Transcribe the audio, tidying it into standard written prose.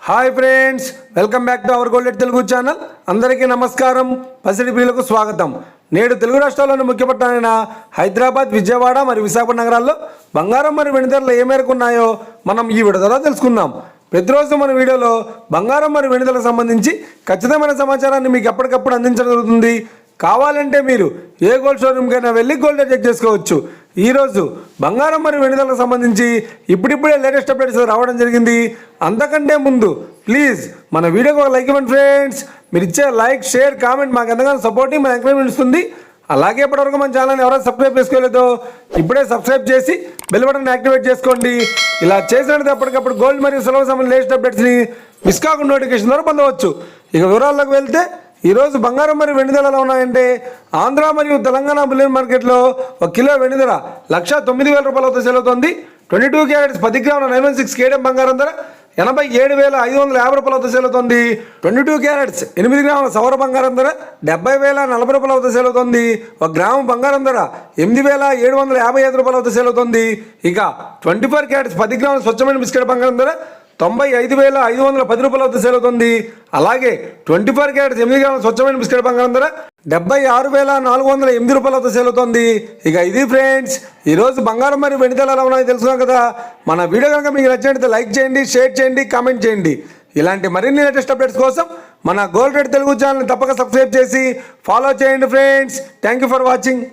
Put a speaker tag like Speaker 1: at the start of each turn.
Speaker 1: Hi friends, welcome back to our golden Telugu channel. అందరికీ నమస్కారం. పసిడి ప్రియులకు స్వాగతం. నేడు తెలుగు రాష్ట్రాల్లోని ముఖ్య పట్టణాలైన హైదరాబాద్, విజయవాడ మరియు విశాఖపట్నం నగరాల్లో బంగారం మరియు వెండి ధరలు ఏ మేరకు ఉన్నాయో మనం ఈ వీడియో ద్వారా తెలుసుకుందాం. ప్రతిరోజు మన వీడియోలో బంగారం మరియు వెండి ధరలకు సంబంధించి ఖచ్చితమైన సమాచారాన్ని మీకు ఎప్పటికప్పుడు అందించడం జరుగుతుంది. కావాలంటే మీరు ఏ గోల్డ్ షోరూమ్కైనా వెళ్ళి గోల్డ్ చెక్ చేసుకోవచ్చు. ఈరోజు బంగారం మరియు వెండి ధరలకు సంబంధించి ఇప్పుడిప్పుడే లేటెస్ట్ అప్డేట్స్ రావడం జరిగింది. అంతకంటే ముందు ప్లీజ్ మన వీడియోకి ఒక లైక్ ఇవ్వండి ఫ్రెండ్స్. మీరు ఇచ్చే లైక్, షేర్, కామెంట్ మాకు ఎంతగానో సపోర్టింగ్, మన ఎంకరేజ్మెంట్ ఇస్తుంది. అలాగే ఇప్పటివరకు మన ఛానల్ని ఎవరైనా సబ్స్క్రైబ్ చేసుకోలేదో ఇప్పుడే సబ్స్క్రైబ్ చేసి బెల్ బటన్ యాక్టివేట్ చేసుకోండి. ఇలా చేసినట్టు ఎప్పటికప్పుడు గోల్డ్ మరియు సిల్వర్ సంబంధించిన లేటెస్ట్ అప్డేట్స్ని మిస్ కాకుండా నోటిఫికేషన్ ద్వారా పొందవచ్చు. ఇక వివరాల్లోకి వెళ్తే ఈరోజు బంగారం మరియు వెండి ధరలు ఎలా ఉన్నాయంటే, ఆంధ్ర మరియు తెలంగాణ బులియన్ మార్కెట్లో ఒక కిలో వెండి ధర 1,09,000 రూపాయలతో సేల్ అవుతుంది. 22 క్యారెట్స్ 10 గ్రాముల 916 కేడియం బంగారం ధర 87,550 రూపాయలతో సేల్ అవుతుంది. 22 క్యారెట్స్ 8 గ్రాముల సౌర బంగారం ధర 70,040 రూపాయలతో సేల్ అవుతుంది. 1 గ్రాము బంగారం ధర 8,755 రూపాయలతో సేల్ అవుతుంది. ఇక 24 క్యారెట్స్ 10 గ్రాముల స్వచ్ఛమైన బిస్కెట్ బంగారం ధర 95,510 రూపాయలతో సేల్ అవుతుంది. అలాగే 24 క్యారెట్స్ 8 గ్రాముల స్వచ్ఛమైన బిస్కెట్ బంగారం ధర 76,408 రూపాయలతో సేల్ అవుతుంది. ఇక ఇది ఫ్రెండ్స్, ఈరోజు బంగారం మరియు వెండి ధరలు ఎలా ఉన్నాయో తెలుసుకున్నాం కదా. మన వీడియో కనుక మీకు నచ్చినట్లయితే లైక్ చేయండి, షేర్ చేయండి, కామెంట్ చేయండి. ఇలాంటి మరిన్ని లేటెస్ట్ అప్డేట్స్ కోసం మన గోల్డ్ రేట్ తెలుగు ఛానల్ని తప్పక సబ్స్క్రైబ్ చేసి ఫాలో చేయండి friends. Thank you for watching.